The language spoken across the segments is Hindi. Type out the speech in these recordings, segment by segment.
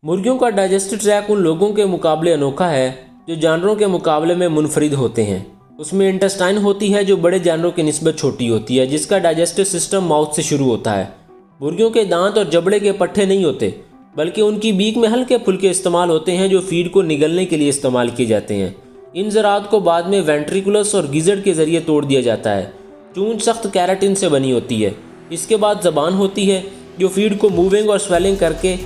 मुर्गियों का डाइजेस्टिव ट्रैक उन लोगों के मुकाबले अनोखा है जो जानवरों के मुकाबले में मुनफरिद होते हैं। उसमें इंटेस्टाइन होती है जो बड़े जानवरों की निस्बत छोटी होती है, जिसका डाइजेस्टिव सिस्टम माउथ से शुरू होता है। मुर्गियों के दांत और जबड़े के पट्टे नहीं होते, बल्कि उनकी बीक में हल्के फुल्के इस्तेमाल होते हैं जो फीड को निगलने के लिए इस्तेमाल किए जाते हैं। इन ज़रात को बाद में वेंट्रिकुलस और गिज़र्ड के ज़रिए तोड़ दिया जाता है। चूंच सख्त कैराटिन से बनी होती है। इसके बाद ज़बान होती है जो फीड को मूविंग और स्वेलिंग करके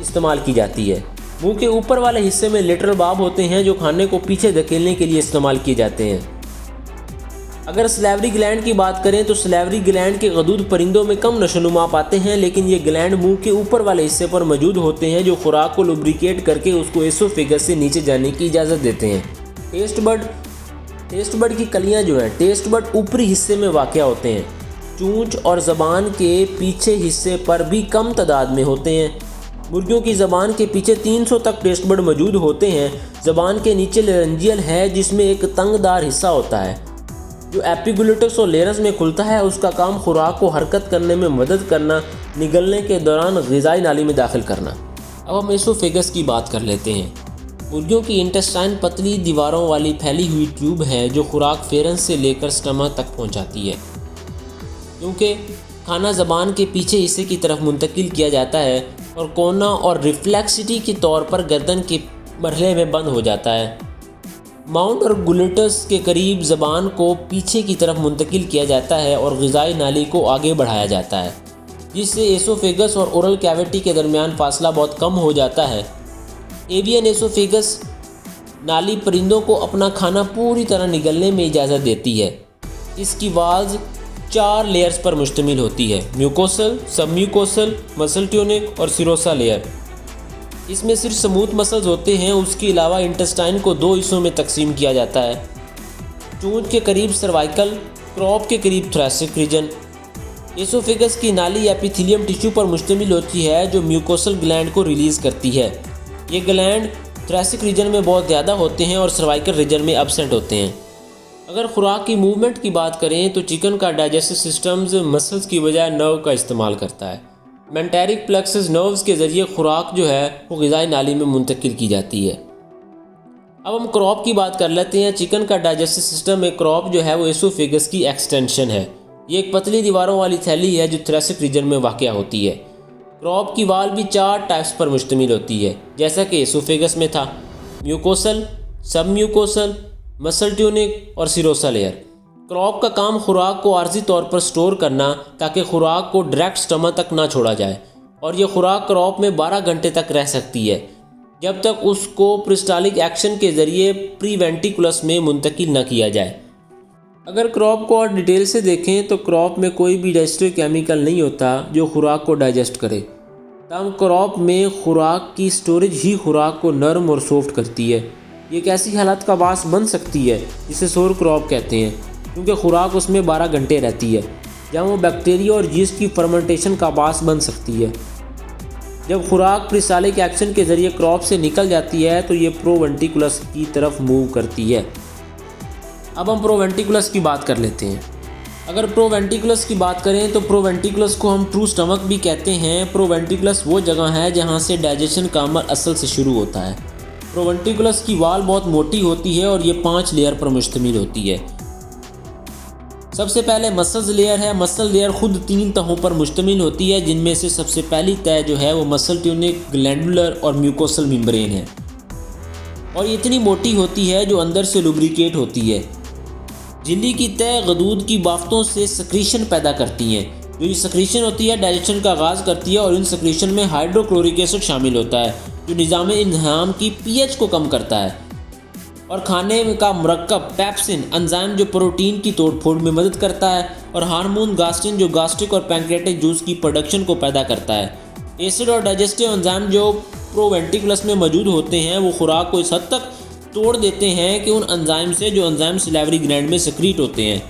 इस्तेमाल की जाती है। मुंह के ऊपर वाले हिस्से में लेटरल बाब होते हैं जो खाने को पीछे धकेलने के लिए इस्तेमाल किए जाते हैं। अगर सलेवरी ग्लैंड की बात करें तो सलेवरी ग्लैंड के गदूद परिंदों में कम नशोनुमा पाते हैं, लेकिन ये ग्लैंड मुंह के ऊपर वाले हिस्से पर मौजूद होते हैं जो खुराक को लुब्रिकेट करके उसको एसोफेगस से नीचे जाने की इजाज़त देते हैं। टेस्ट बड की कलियाँ जो हैं, टेस्ट बड ऊपरी हिस्से में वाक़या होते हैं। चूंच और ज़बान के पीछे हिस्से पर भी कम तादाद में होते हैं। मुर्गियों की ज़बान के पीछे 300 तक टेस्ट बड मौजूद होते हैं। ज़बान के नीचे लेरेंजियल है जिसमें एक तंगदार हिस्सा होता है जो एपिग्लोटिस और लेरस में खुलता है। उसका काम खुराक को हरकत करने में मदद करना, निगलने के दौरान ग़िज़ाई नाली में दाखिल करना। अब हम एसोफेगस की बात कर लेते हैं। मुर्गियों की इंटेस्टाइन पतली दीवारों वाली फैली हुई ट्यूब है जो खुराक फेरेंस से लेकर स्टमक तक पहुंचाती है। क्योंकि खाना ज़बान के पीछे हिस्से की तरफ मुंतकिल किया जाता है और कोना और रिफ्लेक्सिटी के तौर पर गर्दन के मरहले में बंद हो जाता है। माउंट और गुलेटस के करीब ज़बान को पीछे की तरफ मुंतकिल किया जाता है और ग़िज़ाई नाली को आगे बढ़ाया जाता है, जिससे एसोफेगस और ओरल कैविटी के दरमियान फासला बहुत कम हो जाता है। एवियन एसोफेगस नाली परिंदों को अपना खाना पूरी तरह निगलने में इजाज़त देती है। इसकी वाल्स 4 लेयर्स पर मुश्तमिल होती है: म्यूकोसल, सब म्यूकोसल, मसल ट्यूनिक और सिरोसा लेयर। इसमें सिर्फ स्मूथ मसल्स होते हैं। उसके अलावा इंटेस्टाइन को 2 हिस्सों में तकसीम किया जाता है: चूंच के करीब सर्वाइकल, क्रॉप के करीब थोरैसिक रीजन। एसोफेगस की नाली एपिथेलियम टिश्यू पर मुश्तमिल होती है जो म्यूकोसल ग्लैंड को रिलीज़ करती है। ये ग्लैंड थोरैसिक रीजन में बहुत ज़्यादा होते हैं और सर्वाइकल रीजन में एब्सेंट होते हैं। अगर खुराक की मूवमेंट की बात करें तो चिकन का डाइजेस्टिव सिस्टम्स मसल्स की बजाय नर्व का इस्तेमाल करता है। मेंटेरिक प्लेक्सस नर्व्स के ज़रिए खुराक जो है वो ग़िज़ाई नाली में मुंतकिल की जाती है। अब हम क्रॉप की बात कर लेते हैं। चिकन का डाइजेस्टिव सिस्टम में क्रॉप जो है वो एसोफेगस की एक्सटेंशन है। ये एक पतली दीवारों वाली थैली है जो थोरैसिक रीजन में वाक़या होती है। क्रॉप की वाल भी 4 टाइप्स पर मुश्तमिल होती है, जैसा कि एसोफेगस में था: म्यूकोसल, सब म्यूकोसल, मसल ट्यूनिक और सिरोसा लेयर। क्रॉप का काम खुराक को आर्जी तौर पर स्टोर करना ताकि खुराक को डायरेक्ट स्टमक तक ना छोड़ा जाए, और यह खुराक क्रॉप में 12 घंटे तक रह सकती है जब तक उसको प्रिस्टालिक एक्शन के ज़रिए प्रीवेंटिकुलस में मुंतकिल न किया जाए। अगर क्रॉप को और डिटेल से देखें तो क्रॉप में कोई भी डाइजेस्टिव केमिकल नहीं होता जो खुराक को डाइजेस्ट करे। तब क्रॉप में खुराक की स्टोरेज ही खुराक को नरम और सॉफ्ट करती है। ये एक ऐसी हालत का बास बन सकती है जिसे सोर क्रॉप कहते हैं, क्योंकि खुराक उसमें 12 घंटे रहती है, जहाँ वो बैक्टीरिया और यीस्ट की फर्मेंटेशन का बास बन सकती है। जब खुराक प्रिस्टालिक एक्शन के ज़रिए क्रॉप से निकल जाती है तो ये प्रोवेंटिकुलस की तरफ मूव करती है। अब हम प्रोवेंटिकुलस की बात कर लेते हैं। अगर प्रोवेंटिकुलस की बात करें तो प्रोवेंटिकुलस को हम ट्रू स्टमक भी कहते हैं। प्रोवेंटिकुलस वो जगह है जहाँ से डाइजेशन का अमल असल से शुरू होता है। प्रोवेंटिकुलस की वाल बहुत मोटी होती है और ये 5 लेयर पर मुश्तमिल होती है। सबसे पहले मसल्स लेयर है। मसल लेयर खुद 3 तहों पर मुश्तमिल होती है, जिनमें से सबसे पहली तह जो है वो मसल ट्यूनिक, ग्लैंडुलर और म्यूकोसल मेम्ब्रेन है, और ये इतनी मोटी होती है जो अंदर से लुब्रिकेट होती है। झिल्ली की तह गदूद की बाफ्तों से सक्रीशन पैदा करती हैं। जो ये सक्रीशन होती है डाइजेशन का आगाज़ करती है, और इन सक्रीशन में हाइड्रोक्लोरिक एसिड शामिल होता है जो निज़ाम इंतज़ाम की पीएच को कम करता है, और खाने का मुरक्कब पेप्सिन एंजाइम जो प्रोटीन की तोड़फोड़ में मदद करता है, और हार्मोन गास्टिन जो गास्ट्रिक और पैंक्रियाटिक जूस की प्रोडक्शन को पैदा करता है। एसिड और डाइजेस्टिव एंजाइम जो प्रोवेंटिकुलस में मौजूद होते हैं वो खुराक को इस हद तक तोड़ देते हैं कि उन एंजाइम से जो एंजाइम सलेवरी ग्लैंड में सिक्रीट होते हैं,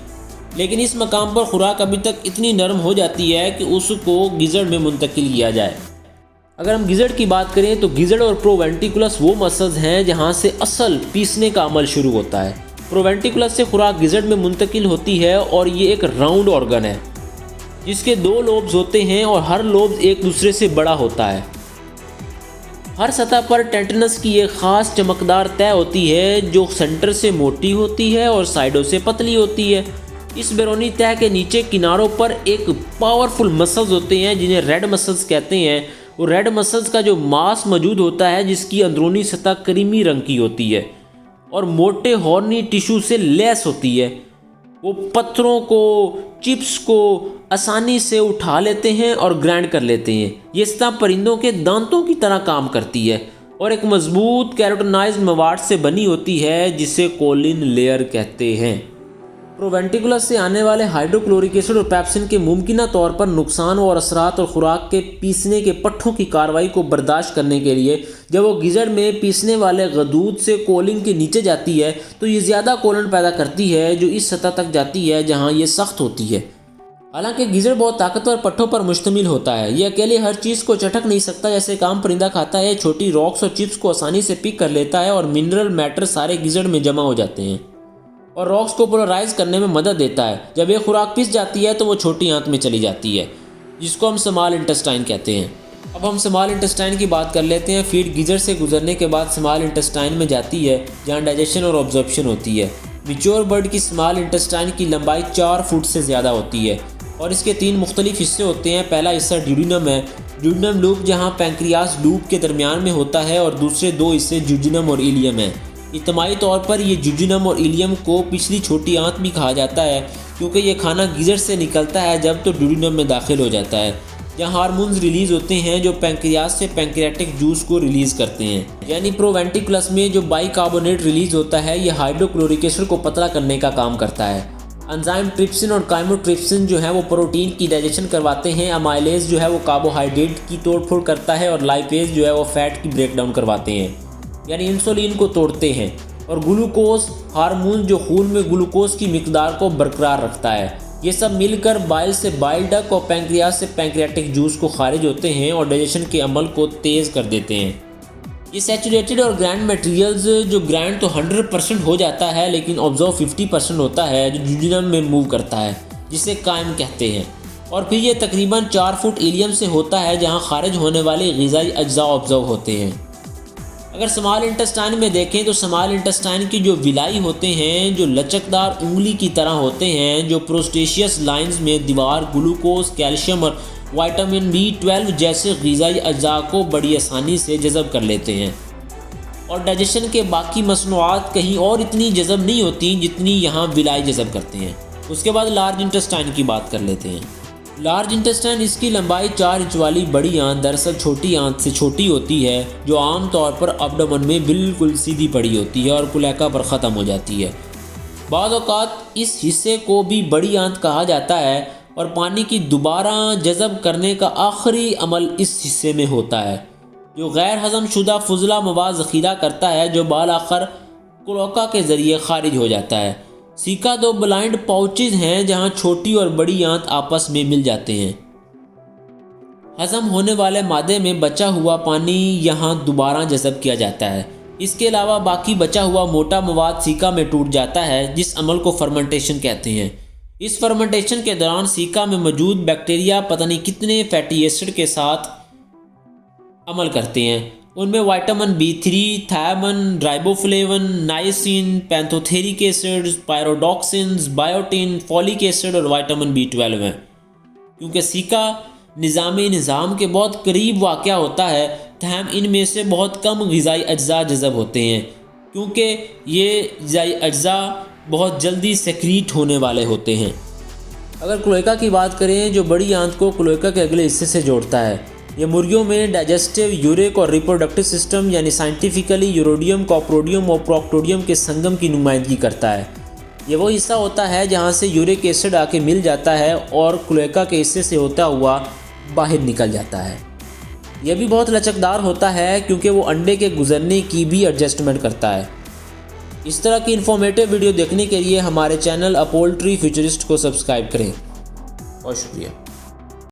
लेकिन इस मकाम पर खुराक अभी तक इतनी नरम हो जाती है कि उसको गिज़र्ड में मुंतकिल किया जाए। अगर हम गिज़र्ड की बात करें तो गिज़र्ड और प्रोवेंटिकुलस वो मसल्स हैं जहां से असल पीसने का अमल शुरू होता है। प्रोवेंटिकुलस से खुराक गिज़र्ड में मुंतकिल होती है, और ये एक राउंड ऑर्गन है जिसके 2 लोब्स होते हैं और हर लोब एक दूसरे से बड़ा होता है। हर सतह पर टेंटनस की एक ख़ास चमकदार तह होती है जो सेंटर से मोटी होती है और साइडों से पतली होती है। इस बैरूनी तह के नीचे किनारों पर एक पावरफुल मसल्स होते हैं जिन्हें रेड मसल्स कहते हैं। वो रेड मसल्स का जो मांस मौजूद होता है जिसकी अंदरूनी सतह क्रीमी रंग की होती है और मोटे हॉर्नी टिश्यू से लैस होती है। वो पत्थरों को, चिप्स को आसानी से उठा लेते हैं और ग्राइंड कर लेते हैं। ये सतह परिंदों के दांतों की तरह काम करती है और एक मजबूत कैरोटिनाइज्ड मवाद से बनी होती है जिसे कोलिन लेयर कहते हैं। प्रोवेंटिकुलस से आने वाले हाइड्रोक्लोरिक एसिड और पेप्सिन के मुमकिना तौर पर नुकसान और असरात और खुराक के पीसने के पट्ठों की कार्रवाई को बर्दाश्त करने के लिए जब वो गिजड़ में पीसने वाले गदूद से कोलिन के नीचे जाती है तो ये ज़्यादा कोलन पैदा करती है जो इस सतह तक जाती है जहाँ ये सख्त होती है। हालांकि गिजड़ बहुत ताकतवर पट्ठों पर मुश्तमिल होता है। ये अकेले हर चीज़ को चटक नहीं सकता जैसे काम परिंदा खाता है। छोटी रॉक्स और चिप्स को आसानी से पिक कर लेता है और मिनरल मैटर सारे गिजड़ में जमा हो जाते हैं और रॉक्स को पोलराइज करने में मदद देता है। जब एक खुराक पिस जाती है तो वो छोटी आंत में चली जाती है जिसको हम स्मॉल इंटेस्टाइन कहते हैं। अब हम स्मॉल इंटेस्टाइन की बात कर लेते हैं। फीड गिजड़ से गुजरने के बाद स्मॉल इंटेस्टाइन में जाती है जहाँ डाइजेशन और ऑब्जॉर्प्शन होती है। मैच्योर बर्ड की स्मॉल इंटेस्टाइन की लंबाई 4 फुट से ज़्यादा होती है और इसके 3 मुख्तलिफ हिस्से होते हैं। पहला हिस्सा ड्यूडिनम है, ड्यूडिनम लूप जहाँ पैंक्रियास लूप के दरमियान में होता है और दूसरे 2 हिस्से ड्यूडिनम और इलियम है। इज्तिमाई तौर पर ये ड्यूडिनम और इलियम को पिछली छोटी आंत भी कहा जाता है क्योंकि ये खाना गिजड़ से निकलता है जब तो ड्यूडिनम में दाखिल हो जाता है जहाँ हार्मोन्स रिलीज़ होते हैं जो पैंक्रियास से पैंक्रियाटिक जूस को रिलीज़ करते हैं। यानी प्रोवेंटिकुलस में जो बाइकार्बोनेट रिलीज़ होता है ये हाइड्रोक्लोरिक एसिड को पतला करने का काम करता है। एंजाइम ट्रिप्सिन और काइमोट्रिप्सिन जो है वो प्रोटीन की डाइजेशन करवाते हैं। अमाइलेज जो है वो कार्बोहाइड्रेट की तोड़फोड़ करता है और लाइपेज जो है वो फैट की ब्रेकडाउन करवाते हैं यानी इंसुलिन को तोड़ते हैं। और ग्लूकोज हार्मोन जो खून में ग्लूकोज की मिकदार को बरकरार रखता है। ये सब मिलकर बाइल से बाइल डक्ट और पैंक्रियास से पैंक्रियाटिक जूस को खारिज होते हैं और डाइजेशन के अमल को तेज़ कर देते हैं। ये सैचुरेटेड और ग्राइंड मटेरियल्स जो ग्राइंड तो 100% हो जाता है लेकिन ऑब्जॉर्व 50% होता है जो ड्यूडिनम में मूव करता है जिसे कायम कहते हैं। और फिर ये तकरीबन 4 फुट इलियम से होता है जहाँ खारिज होने वाले ग़िज़ाई अज्जा ऑब्जॉर्व होते हैं। अगर स्मॉल इंटेस्टाइन में देखें तो स्मॉल इंटेस्टाइन की जो विलाई होते हैं जो लचकदार उंगली की तरह होते हैं जो प्रोस्टेशियस लाइंस में दीवार ग्लूकोज, कैल्शियम और विटामिन B12 जैसे ग़िज़ाई अज्जा को बड़ी आसानी से जज़ब कर लेते हैं और डाइजेशन के बाकी मसनूआत कहीं और इतनी जज़ब नहीं होती जितनी यहाँ विलाई जज़ब करते हैं। उसके बाद लार्ज इंटेस्टाइन की बात कर लेते हैं। लार्ज इंटेस्टाइन इसकी लंबाई 4 इंच वाली बड़ी आंत दरअसल छोटी आंत से छोटी होती है जो आमतौर पर अब्डोमेन में बिल्कुल सीधी पड़ी होती है और कुलैका पर ख़त्म हो जाती है। बाद औक़ात इस हिस्से को भी बड़ी आंत कहा जाता है और पानी की दोबारा जज़ब करने का आखिरी अमल इस हिस्से में होता है जो गैर हज़म शुदा फुजला मवाद ज़ख़ीरा करता है जो बाल आखिर क्लोआका के ज़रिए खारिज हो जाता है। सीका 2 ब्लाइंड पाउचेज हैं जहां छोटी और बड़ी आंत आपस में मिल जाते हैं। हज़म होने वाले मादे में बचा हुआ पानी यहां दोबारा जज़ब किया जाता है। इसके अलावा बाकी बचा हुआ मोटा मवाद सीका में टूट जाता है जिस अमल को फर्मेंटेशन कहते हैं। इस फर्मेंटेशन के दौरान सीका में मौजूद बैक्टीरिया पता नहीं कितने फैटी एसिड के साथ अमल करते हैं। उनमें vitamin B3, thiamine, riboflavin, niacin, pantothenic acid, pyridoxines, biotin, folic acid और विटामिन B12 हैं। क्योंकि सीका निज़ाम के बहुत करीब वाक़या होता है तहम इनमें से बहुत कम ग़िज़ाई अज्जा जज़ब होते हैं क्योंकि ये ग़िज़ाई अज्जा बहुत जल्दी सेक्रीट होने वाले होते हैं। अगर क्लोएका की बात करें जो बड़ी आंत को क्लोएका के अगले हिस्से से जोड़ता है, ये मुर्गियों में डाइजेस्टिव, यूरिक और रिप्रोडक्टिव सिस्टम यानी साइंटिफिकली यूरोडियम, कॉप्रोडियम और प्रोक्टोडियम के संगम की नुमाइंदगी करता है। ये वो हिस्सा होता है जहाँ से यूरिक एसिड आके मिल जाता है और क्लोएका के हिस्से से होता हुआ बाहर निकल जाता है। यह भी बहुत लचकदार होता है क्योंकि वो अंडे के गुजरने की भी एडजस्टमेंट करता है। इस तरह की इन्फॉर्मेटिव वीडियो देखने के लिए हमारे चैनल अ पोल्ट्री फ्यूचरिस्ट को सब्सक्राइब करें। बहुत शुक्रिया।